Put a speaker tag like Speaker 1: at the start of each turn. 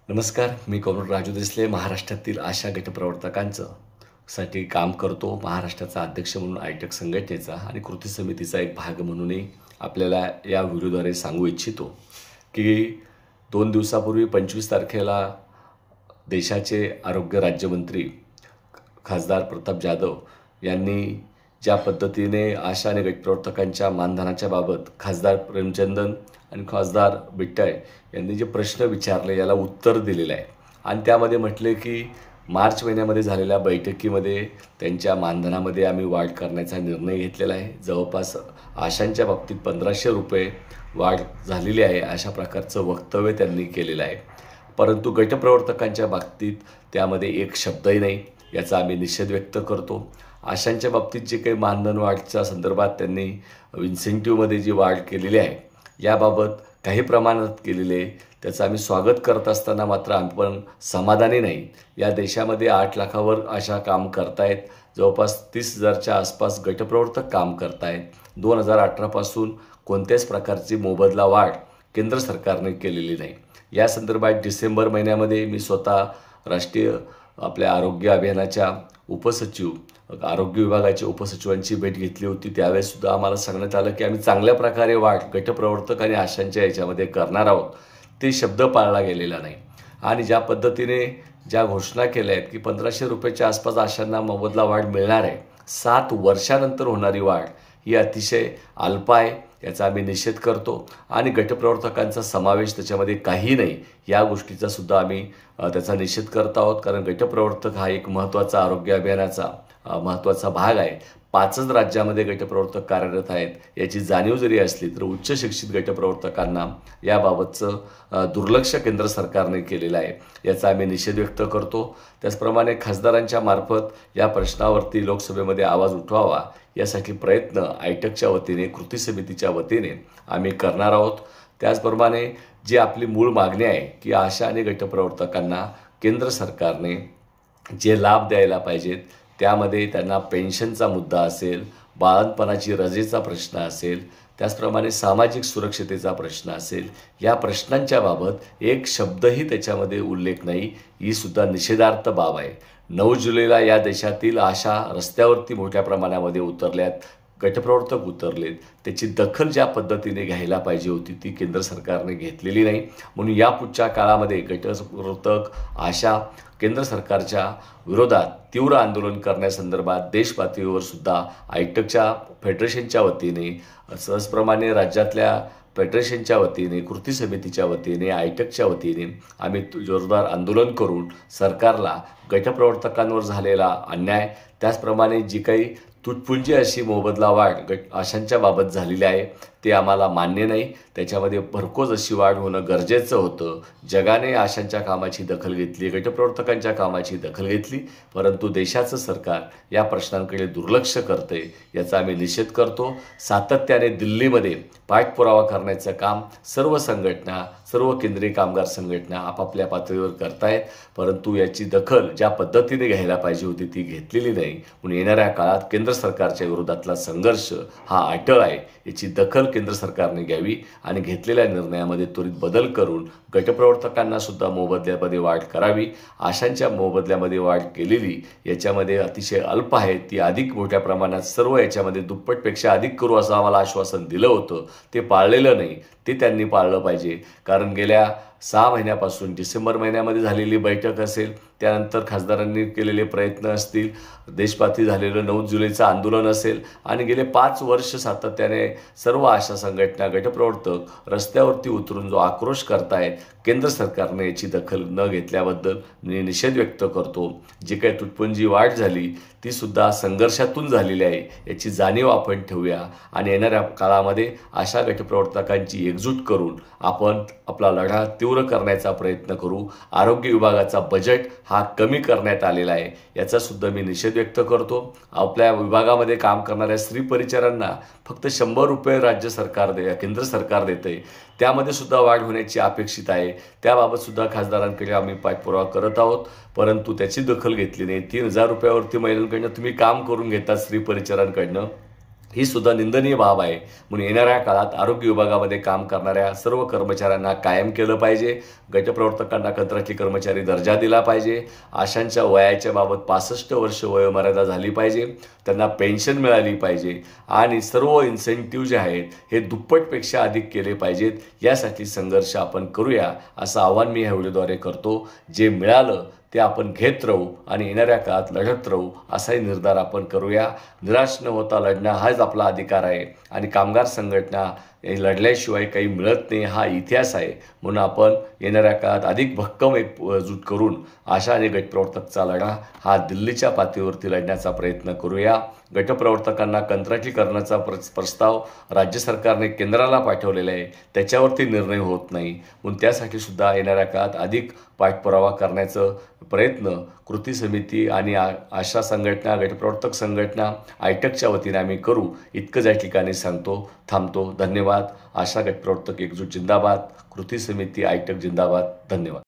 Speaker 1: नमस्कार. मी कॉम्रेड राजू देसले महाराष्ट्रातील आशा गटप्रवर्तकांचं साठी काम करतो. महाराष्ट्राचा अध्यक्ष म्हणून आयटक संघटनेचा आणि कृती समितीचा एक भाग म्हणूनही आपल्याला या व्हिडिओद्वारे सांगू इच्छितो की 2 दिवसापूर्वी 25 तारखेला देशाचे आरोग्य राज्यमंत्री खासदार प्रताप जाधव यांनी ज्या पद्धतीने आशा आणि गटप्रवर्तकांच्या मानधनाच्या बाबत खासदार प्रेमचंदन आणि खासदार बिट्टाय यांनी जे प्रश्न विचारले याला उत्तर दिलेलं आहे आणि त्यामध्ये म्हटले की मार्च महिन्यामध्ये झालेल्या बैठकीमध्ये त्यांच्या मानधनामध्ये आम्ही वाढ करण्याचा निर्णय घेतलेला आहे. जवळपास आशांच्या बाबतीत 1500 रुपये वाढ झालेली आहे अशा प्रकारचं वक्तव्य त्यांनी केलेलं आहे. परंतु गटप्रवर्तकांच्या बाबतीत त्यामध्ये एक शब्दही नाही. याचा आम्ही निषेध व्यक्त करतो. आशांच्या बाबतीत जे काही मानधन वाढच्या संदर्भात त्यांनी इन्सेंटिव्हमध्ये जी वाढ केलेली आहे याबाबत काही प्रमाणात केलेले त्याचं आम्ही स्वागत करत असताना मात्र आपण समाधानी नाही. या देशामध्ये 8 लाखावर आशा काम करतायत. जवळपास 30,000च्या आसपास गटप्रवर्तक काम करतायत. 2018 पासून कोणत्याच प्रकारची मोबदला वाढ केंद्र सरकारने केलेली नाही. या संदर्भात डिसेंबर महिन्यामध्ये मी स्वतः राष्ट्रीय आपल्या आरोग्य अभियानाच्या उपसचिव आरोग्य विभागाच्या उपसचिवांची भेट घेतली होती. त्यावेळेससुद्धा आम्हाला सांगण्यात आलं की आम्ही चांगल्या प्रकारे वाढ गटप्रवर्तक आणि आशांच्या याच्यामध्ये करणार आहोत. ते शब्द पाळला गेलेला नाही आणि ज्या पद्धतीने ज्या घोषणा केल्या आहेत की 1500 रुपयाच्या आसपास आशांना मोबदला वाढ मिळणार आहे, 7 वर्षानंतर होणारी वाढ ही अतिशय अल्प आहे. याचा आम्ही निषेध करतो आणि गटप्रवर्तकांचा समावेश त्याच्यामध्ये काही नाही या गोष्टीचा सुद्धा आम्ही त्याचा निषेध करत आहोत. कारण गटप्रवर्तक हा एक महत्त्वाचा आरोग्य अभियानाचा महत्त्वाचा भाग आहे. 5च राज्यामध्ये गटप्रवर्तक कार्यरत आहेत. याची जाणीव जरी असली तर उच्च शिक्षित गटप्रवर्तकांना याबाबतचं दुर्लक्ष केंद्र सरकारने केलेलं आहे. याचा आम्ही निषेध व्यक्त करतो. त्याचप्रमाणे खासदारांच्या मार्फत या प्रश्नावरती लोकसभेमध्ये आवाज उठवावा यासाठी प्रयत्न आयटकच्या वतीने कृती समितीच्या वतीने आम्ही करणार आहोत. त्याचप्रमाणे जी आपली मूळ मागणी आहे की आशा आणि गटप्रवर्तकांना केंद्र सरकारने जे लाभ द्यायला पाहिजेत त्यामध्ये त्यांना पेन्शनचा मुद्दा असेल, बाळंतपणाची रजेचा प्रश्न असेल, त्याचप्रमाणे सामाजिक सुरक्षितेचा प्रश्न असेल, या प्रश्नांच्या बाबत एक शब्दही त्याच्यामध्ये उल्लेख नाही. ही सुद्धा निषेधार्थ बाब आहे. 9 जुलैला या देशातील आशा रस्त्यावरती मोठ्या प्रमाणामध्ये उतरल्यात, गटप्रवर्तक उतरलेत. त्याची दखल ज्या पद्धतीने घ्यायला पाहिजे होती ती केंद्र सरकारने घेतलेली नाही. म्हणून यापुढच्या काळामध्ये गटप्रवर्तक आशा केंद्र सरकारच्या विरोधात तीव्र आंदोलन करण्यासंदर्भात देशपातळीवर सुद्धा आयटकच्या फेडरेशनच्या वतीने सहजप्रमाणे राज्यातल्या फेडरेशनच्या वतीने कृती समितीच्या वतीने आयटकच्या वतीने आम्ही जोरदार आंदोलन करून सरकारला गटप्रवर्तकांवर झालेला अन्याय त्याचप्रमाणे जी काही तुटपुंजी अशी मोबदला वाढ आशांच्या बाबत झालेली आहे ते आम्हाला मान्य नाही. त्याच्यामध्ये भरघोस अशी वाढ होणं गरजेचं होतं. जगाने आशांच्या कामाची दखल घेतली, गटप्रवर्तकांच्या कामाची दखल घेतली, परंतु देशाचं सरकार या प्रश्नांकडे दुर्लक्ष करते. याचा आम्ही निषेध करतो. सातत्याने दिल्लीमध्ये पाठपुरावा करण्याचं काम सर्व संघटना सर्व केंद्रीय कामगार संघटना आपापल्या पातळीवर करतायत, परंतु याची दखल ज्या पद्धतीने घ्यायला पाहिजे होती ती घेतलेली नाही. म्हणून येणाऱ्या काळात केंद्र सरकारच्या विरोधातला संघर्ष हा अटळ आहे. याची दखल केंद्र सरकारने घ्यावी आणि घेतलेल्या निर्णयामध्ये त्वरित बदल करून गटप्रवर्तकांना सुद्धा मोबदल्यामध्ये वाढ करावी. आशांच्या मोबदल्यामध्ये वाढ केलेली याच्यामध्ये अतिशय अल्प आहे, ती अधिक मोठ्या प्रमाणात सर्व याच्यामध्ये दुप्पटपेक्षा अधिक करू असं आम्हाला आश्वासन दिलं होतं. ते पाळलेलं नाही. ते त्यांनी पाळलं पाहिजे. कारण गेल्या 6 महिन्यापासून डिसेंबर महिन्यामध्ये झालेली बैठक असेल, त्यानंतर खासदारांनी केलेले प्रयत्न असतील, देशपातळी झालेलं 9 जुलैचं आंदोलन असेल आणि गेले 5 वर्ष सातत्याने सर्व आशा संघटना गटप्रवर्तक रस्त्यावरती उतरून जो आक्रोश करतायत, केंद्र सरकारने याची दखल न घेतल्याबद्दल मी निषेध व्यक्त करतो. जी काही तुटपुंजी वाढ झाली ती सुद्धा संघर्षातून झालेली आहे. याची जाणीव आपण ठेवूया आणि येणाऱ्या काळामध्ये आशा गटप्रवर्तकांची एकजूट करून आपण आपला लढा तीव्र करण्याचा प्रयत्न करू. आरोग्य विभागाचा बजेट हा कमी करण्यात आलेला आहे, याचा सुद्धा मी निषेध व्यक्त करतो. आपल्या विभागामध्ये काम करणाऱ्या स्त्री परिचारांना फक्त 100 रुपये राज्य सरकार केंद्र सरकार देते, त्यामध्ये सुद्धा वाढ होण्याची अपेक्षित आहे. त्याबाबत सुद्धा खासदारांकडे आम्ही पाठपुरावा करत आहोत, परंतु त्याची दखल घेतली नाही. 3000 रुपयावरती महिलांकडनं तुम्ही काम करून घेता स्त्री परिचारांकडनं, ही सुद्धा निंदनीय बाब आहे. म्हणून येणाऱ्या काळात आरोग्य विभागामध्ये काम करणाऱ्या सर्व कर्मचाऱ्यांना कायम केलं पाहिजे. गटप्रवर्तकांना कंत्राटी कर्मचारी दर्जा दिला पाहिजे. आशांच्या वयाच्या बाबत 65 वर्ष वयोमर्यादा झाली पाहिजे. त्यांना पेन्शन मिळाली पाहिजे आणि सर्व इन्सेंटिव्ह जे आहेत हे दुप्पटपेक्षा अधिक केले पाहिजेत. यासाठी संघर्ष आपण करूया असं आवाहन मी ह्या व्हिडिओद्वारे करतो. जे मिळालं ते आपण घेत राहू आणि येणाऱ्या काळात लढत राहू असाही निर्धार आपण करूया. निराश न होता लढणं हाच आपला अधिकार आहे आणि कामगार संघटना हे लढल्याशिवाय काही मिळत नाही हा इतिहास आहे. म्हणून आपण येणाऱ्या काळात अधिक भक्कम एकजूट करून आशा आणि गटप्रवर्तकचा लढा हा दिल्लीच्या पातळीवरती लढण्याचा प्रयत्न करूया. गटप्रवर्तकांना कंत्राटीकरणाचा प्रस्ताव राज्य सरकारने केंद्राला पाठवलेला आहे. त्याच्यावरती निर्णय होत नाही. म्हणून त्यासाठी सुद्धा येणाऱ्या काळात अधिक पाठपुरावा करण्याचं प्रयत्न कृती समिती आणि आशा संघटना, गटप्रवर्तक संघटना, आयटकच्या वतीने आम्ही करू इतकंच या ठिकाणी सांगतो. थांबतो. धन्यवाद. आशा गटप्रवर्तक एकजूट जिंदाबाद. कृती समिती आयटक जिंदाबाद. धन्यवाद.